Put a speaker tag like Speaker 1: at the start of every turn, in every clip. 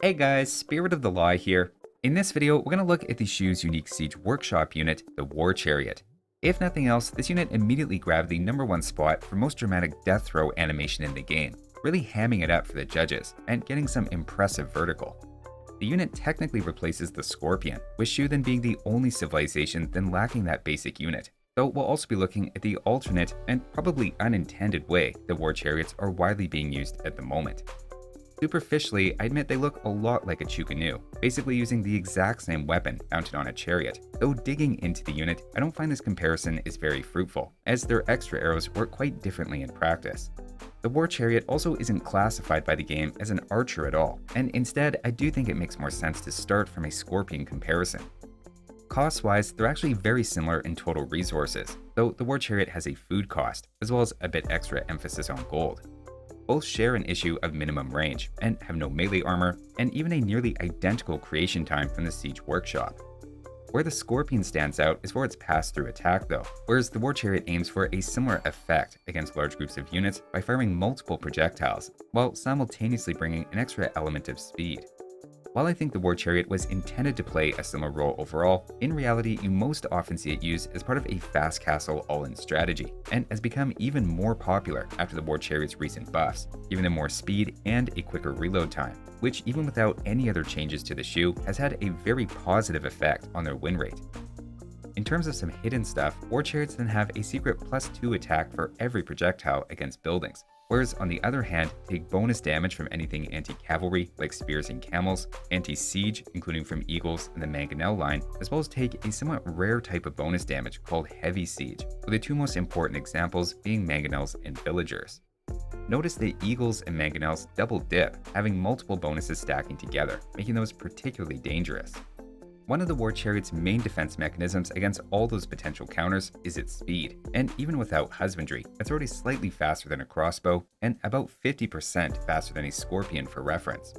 Speaker 1: Hey guys, Spirit of the Law here. In this video, we're going to look at the Shu's unique siege workshop unit, the War Chariot. If nothing else, this unit immediately grabbed the #1 spot for most dramatic death throw animation in the game, really hamming it up for the judges, and getting some impressive vertical. The unit technically replaces the Scorpion, with Shu then being the only civilization then lacking that basic unit, though we'll also be looking at the alternate and probably unintended way the War Chariots are widely being used at the moment. Superficially, I admit they look a lot like a Chu Ko Nu, basically using the exact same weapon mounted on a chariot, though digging into the unit, I don't find this comparison is very fruitful, as their extra arrows work quite differently in practice. The War Chariot also isn't classified by the game as an archer at all, and instead I do think it makes more sense to start from a Scorpion comparison. Cost-wise, they're actually very similar in total resources, though the War Chariot has a food cost, as well as a bit extra emphasis on gold. Both share an issue of minimum range, and have no melee armor, and even a nearly identical creation time from the Siege Workshop. Where the Scorpion stands out is for its pass-through attack though, whereas the War Chariot aims for a similar effect against large groups of units by firing multiple projectiles, while simultaneously bringing an extra element of speed. While I think the War Chariot was intended to play a similar role overall, in reality you most often see it used as part of a fast castle all-in strategy, and has become even more popular after the War Chariot's recent buffs, giving them more speed and a quicker reload time, which even without any other changes to the Shu has had a very positive effect on their win rate. In terms of some hidden stuff, War Chariots then have a secret +2 attack for every projectile against buildings, whereas on the other hand, take bonus damage from anything anti-cavalry like spears and camels, anti-siege including from eagles and the mangonel line, as well as take a somewhat rare type of bonus damage called heavy siege, with the two most important examples being mangonels and villagers. Notice the eagles and mangonels double dip, having multiple bonuses stacking together, making those particularly dangerous. One of the War Chariot's main defense mechanisms against all those potential counters is its speed, and even without husbandry, it's already slightly faster than a crossbow, and about 50% faster than a Scorpion for reference.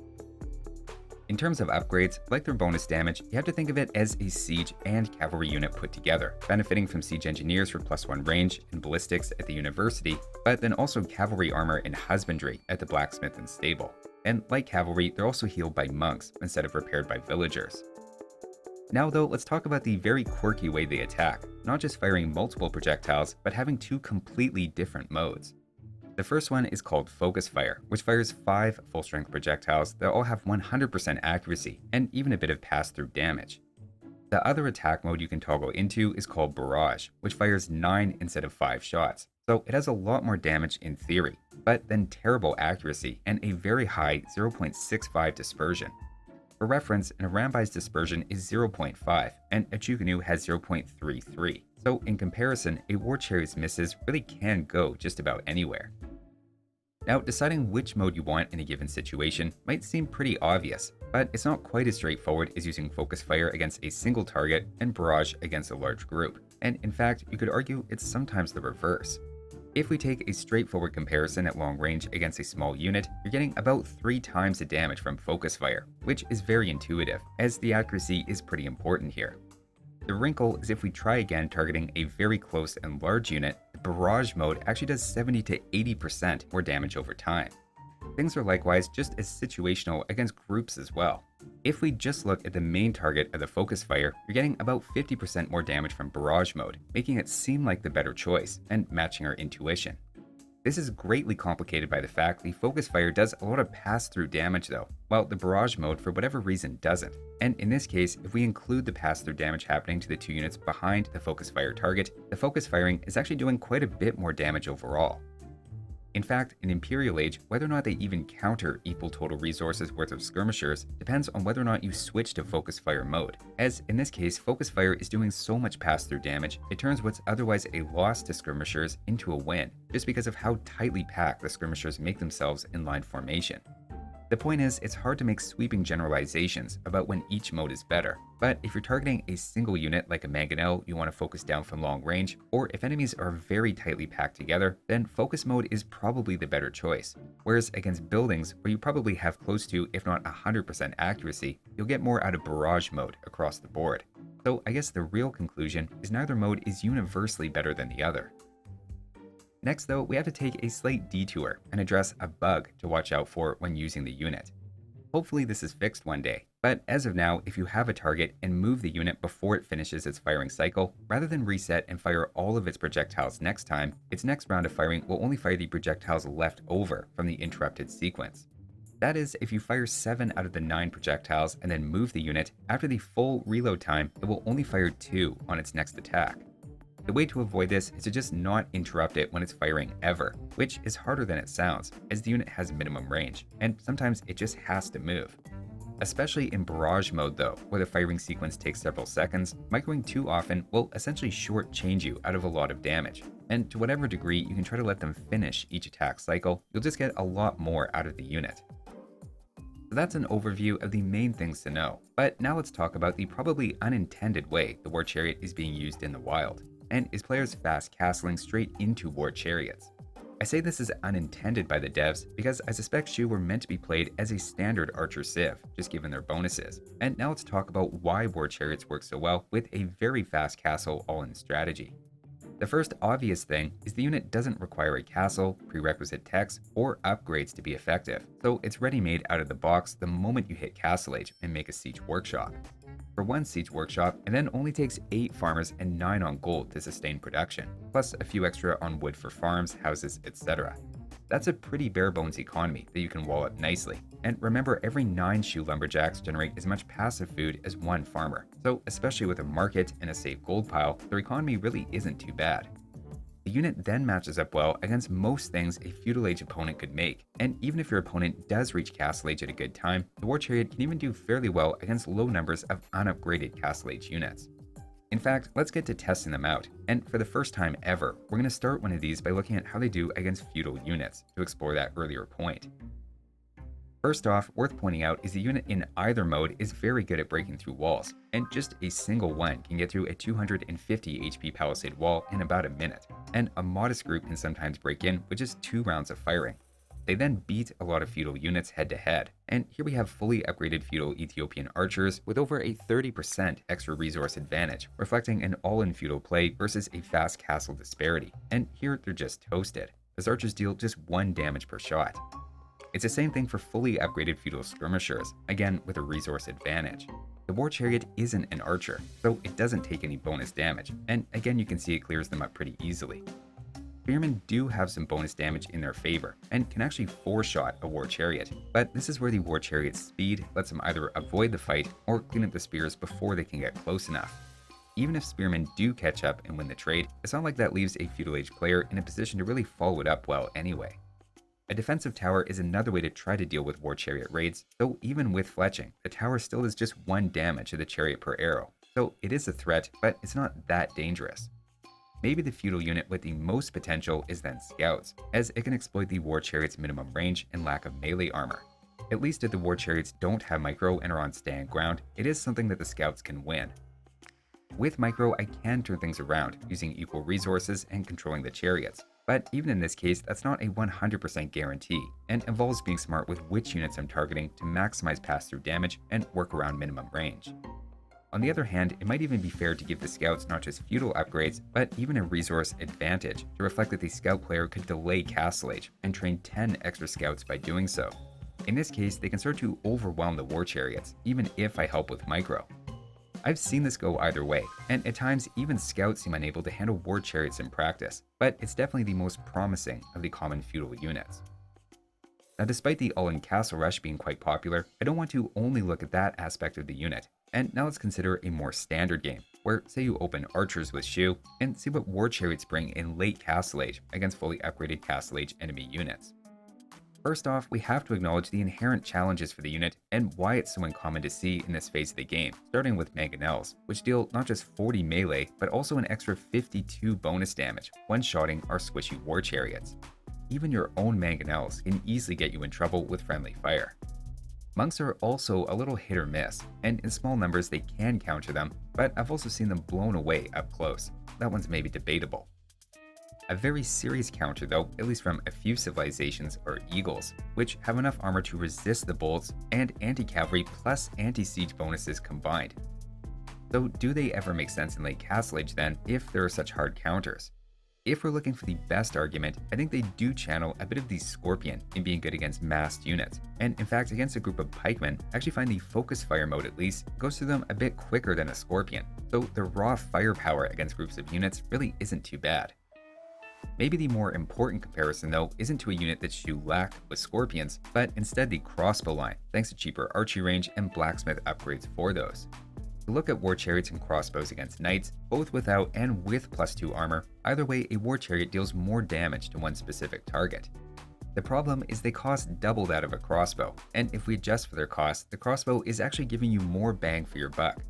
Speaker 1: In terms of upgrades, like their bonus damage, you have to think of it as a siege and cavalry unit put together, benefiting from siege engineers for +1 range and ballistics at the university, but then also cavalry armor and husbandry at the blacksmith and stable. And like cavalry, they're also healed by monks instead of repaired by villagers. Now though, let's talk about the very quirky way they attack, not just firing multiple projectiles, but having two completely different modes. The first one is called Focus Fire, which fires 5 full-strength projectiles that all have 100% accuracy, and even a bit of pass-through damage. The other attack mode you can toggle into is called Barrage, which fires 9 instead of 5 shots, so it has a lot more damage in theory, but then terrible accuracy and a very high 0.65 dispersion. For reference, an Arambi's dispersion is 0.5, and a Chu Ko Nu has 0.33, so in comparison, a War Chariot's misses really can go just about anywhere. Now, deciding which mode you want in a given situation might seem pretty obvious, but it's not quite as straightforward as using Focus Fire against a single target and Barrage against a large group, and in fact, you could argue it's sometimes the reverse. If we take a straightforward comparison at long range against a small unit, you're getting about 3 times the damage from Focus Fire, which is very intuitive, as the accuracy is pretty important here. The wrinkle is if we try again targeting a very close and large unit, the Barrage mode actually does 70 to 80% more damage over time. Things are likewise just as situational against groups as well. If we just look at the main target of the Focus Fire, you're getting about 50% more damage from Barrage mode, making it seem like the better choice, and matching our intuition. This is greatly complicated by the fact the Focus Fire does a lot of pass-through damage though, while the Barrage mode for whatever reason doesn't. And in this case, if we include the pass-through damage happening to the 2 units behind the Focus Fire target, the Focus Firing is actually doing quite a bit more damage overall. In fact, in Imperial Age, whether or not they even counter equal total resources worth of skirmishers depends on whether or not you switch to Focus Fire mode, as in this case, Focus Fire is doing so much pass-through damage, it turns what's otherwise a loss to skirmishers into a win, just because of how tightly packed the skirmishers make themselves in line formation. The point is, it's hard to make sweeping generalizations about when each mode is better, but if you're targeting a single unit like a mangonel you want to focus down from long range, or if enemies are very tightly packed together, then focus mode is probably the better choice. Whereas against buildings, where you probably have close to, if not 100% accuracy, you'll get more out of Barrage mode across the board. So I guess the real conclusion is neither mode is universally better than the other. Next though, we have to take a slight detour and address a bug to watch out for when using the unit. Hopefully this is fixed one day, but as of now, if you have a target and move the unit before it finishes its firing cycle, rather than reset and fire all of its projectiles next time, its next round of firing will only fire the projectiles left over from the interrupted sequence. That is, if you fire 7 out of the 9 projectiles and then move the unit, after the full reload time, it will only fire 2 on its next attack. The way to avoid this is to just not interrupt it when it's firing ever, which is harder than it sounds, as the unit has minimum range, and sometimes it just has to move. Especially in barrage mode though, where the firing sequence takes several seconds, microing too often will essentially shortchange you out of a lot of damage, and to whatever degree you can try to let them finish each attack cycle, you'll just get a lot more out of the unit. So that's an overview of the main things to know, but now let's talk about the probably unintended way the War Chariot is being used in the wild, and is players fast castling straight into War Chariots. I say this is unintended by the devs because I suspect Chu were meant to be played as a standard archer civ, just given their bonuses. And now let's talk about why War Chariots work so well with a very fast castle all-in strategy. The first obvious thing is the unit doesn't require a castle, prerequisite techs, or upgrades to be effective, so it's ready-made out of the box the moment you hit Castle Age and make a siege workshop. For one siege workshop, it then only takes 8 farmers and 9 on gold to sustain production, plus a few extra on wood for farms, houses, etc. That's a pretty bare-bones economy that you can wall up nicely. And remember, every 9 shoe lumberjacks generate as much passive food as 1 farmer, so especially with a market and a safe gold pile, their economy really isn't too bad. The unit then matches up well against most things a Feudal Age opponent could make, and even if your opponent does reach Castle Age at a good time, the War Chariot can even do fairly well against low numbers of unupgraded Castle Age units. In fact, let's get to testing them out, and for the first time ever, we're going to start one of these by looking at how they do against feudal units to explore that earlier point. First off, worth pointing out is the unit in either mode is very good at breaking through walls, and just a single one can get through a 250 HP palisade wall in about a minute, and a modest group can sometimes break in with just 2 rounds of firing. They then beat a lot of feudal units head to head, and here we have fully upgraded feudal Ethiopian archers with over a 30% extra resource advantage, reflecting an all-in feudal play versus a fast castle disparity, and here they're just toasted, as archers deal just 1 damage per shot. It's the same thing for fully upgraded feudal skirmishers, again with a resource advantage. The War Chariot isn't an archer, so it doesn't take any bonus damage, and again you can see it clears them up pretty easily. Spearmen do have some bonus damage in their favor, and can actually 4-shot a War Chariot, but this is where the War Chariot's speed lets them either avoid the fight or clean up the spears before they can get close enough. Even if Spearmen do catch up and win the trade, it's not like that leaves a Feudal Age player in a position to really follow it up well anyway. A defensive tower is another way to try to deal with War Chariot raids, though even with fletching, the tower still does just 1 damage to the chariot per arrow, so it is a threat, but it's not that dangerous. Maybe the feudal unit with the most potential is then Scouts, as it can exploit the War Chariot's minimum range and lack of melee armor. At least if the War Chariots don't have micro and are on stand ground, it is something that the Scouts can win. With micro, I can turn things around, using equal resources and controlling the chariots. But even in this case, that's not a 100% guarantee, and involves being smart with which units I'm targeting to maximize pass-through damage and work around minimum range. On the other hand, it might even be fair to give the Scouts not just feudal upgrades, but even a resource advantage to reflect that the Scout player could delay Castle Age and train 10 extra Scouts by doing so. In this case, they can start to overwhelm the War Chariots, even if I help with micro. I've seen this go either way, and at times even Scouts seem unable to handle War Chariots in practice, but it's definitely the most promising of the common feudal units. Now, despite the all-in castle rush being quite popular, I don't want to only look at that aspect of the unit, and now let's consider a more standard game, where say you open archers with Shu, and see what War Chariots bring in late Castle Age against fully upgraded Castle Age enemy units. First off, we have to acknowledge the inherent challenges for the unit and why it's so uncommon to see in this phase of the game, starting with mangonels, which deal not just 40 melee, but also an extra 52 bonus damage, one-shotting our squishy War Chariots. Even your own mangonels can easily get you in trouble with friendly fire. Monks are also a little hit or miss, and in small numbers they can counter them, but I've also seen them blown away up close. That one's maybe debatable. A very serious counter though, at least from a few civilizations, are eagles, which have enough armor to resist the bolts and anti-cavalry plus anti-siege bonuses combined. So do they ever make sense in late Castle Age then, if there are such hard counters? If we're looking for the best argument, I think they do channel a bit of the Scorpion in being good against massed units. And in fact, against a group of pikemen, I actually find the focus fire mode at least goes through them a bit quicker than a Scorpion. So the raw firepower against groups of units really isn't too bad. Maybe the more important comparison though isn't to a unit that Chu lack with Scorpions, but instead the crossbow line, thanks to cheaper archery range and blacksmith upgrades for those. To look at War Chariots and crossbows against knights, both without and with +2 armor, either way a War Chariot deals more damage to one specific target. The problem is they cost double that of a crossbow, and if we adjust for their cost, the crossbow is actually giving you more bang for your buck.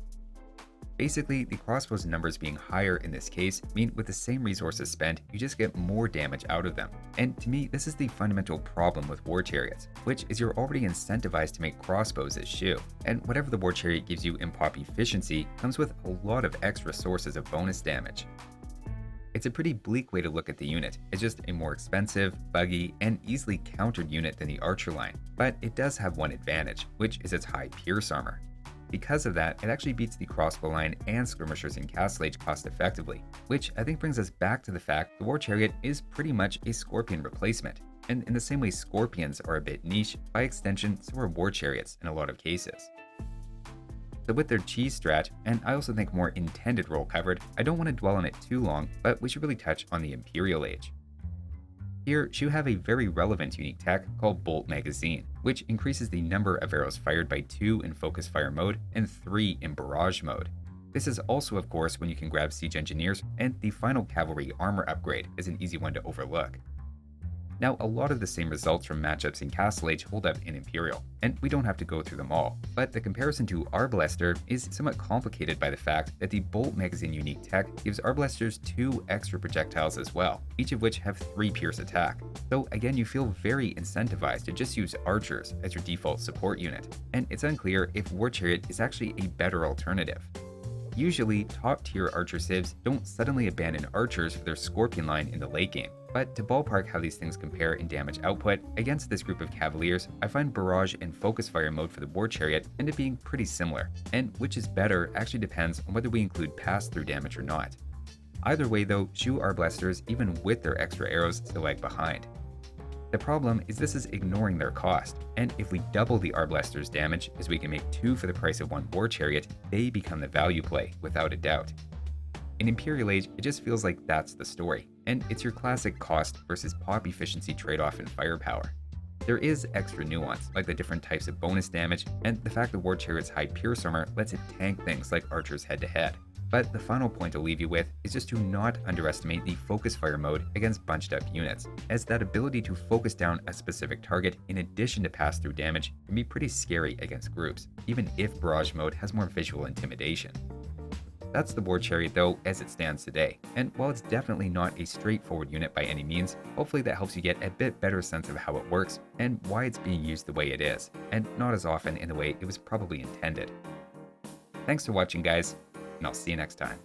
Speaker 1: Basically, the crossbow's numbers being higher in this case mean with the same resources spent, you just get more damage out of them. And to me, this is the fundamental problem with War Chariots, which is you're already incentivized to make crossbows as Chu, and whatever the War Chariot gives you in pop efficiency comes with a lot of extra sources of bonus damage. It's a pretty bleak way to look at the unit. It's just a more expensive, buggy, and easily countered unit than the archer line, but it does have one advantage, which is its high pierce armor. Because of that, it actually beats the crossbow line and skirmishers in Castle Age cost effectively, which I think brings us back to the fact the War Chariot is pretty much a Scorpion replacement. And in the same way Scorpions are a bit niche, by extension so are War Chariots in a lot of cases. So with their cheese strat, and I also think more intended role covered, I don't want to dwell on it too long, but we should really touch on the Imperial Age. Here, Chu have a very relevant unique tech called Bolt Magazine, which increases the number of arrows fired by 2 in focus fire mode and 3 in barrage mode. This is also of course when you can grab siege engineers, and the final cavalry armor upgrade is an easy one to overlook. Now, a lot of the same results from matchups in Castle Age hold up in Imperial, and we don't have to go through them all, but the comparison to Arbalester is somewhat complicated by the fact that the Bolt Magazine unique tech gives Arbalesters 2 extra projectiles as well, each of which have 3 pierce attack. So again, you feel very incentivized to just use archers as your default support unit, and it's unclear if War Chariot is actually a better alternative. Usually, top-tier archer civs don't suddenly abandon archers for their Scorpion line in the late game, but to ballpark how these things compare in damage output, against this group of cavaliers, I find barrage and focus fire mode for the War Chariot end up being pretty similar, and which is better actually depends on whether we include pass-through damage or not. Either way though, Chu Arbalesters, even with their extra arrows, still lag behind. The problem is this is ignoring their cost, and if we double the Arbalester's damage, as we can make 2 for the price of 1 War Chariot, they become the value play, without a doubt. In Imperial Age, it just feels like that's the story, and it's your classic cost versus pop efficiency trade-off in firepower. There is extra nuance, like the different types of bonus damage, and the fact that War Chariot's high pierce armor lets it tank things like archers head-to-head. But the final point I'll leave you with is just to not underestimate the focus fire mode against bunched up units, as that ability to focus down a specific target in addition to pass-through damage can be pretty scary against groups, even if barrage mode has more visual intimidation. That's the War Chariot though as it stands today, and while it's definitely not a straightforward unit by any means, hopefully that helps you get a bit better sense of how it works and why it's being used the way it is, and not as often in the way it was probably intended. Thanks for watching guys, and I'll see you next time.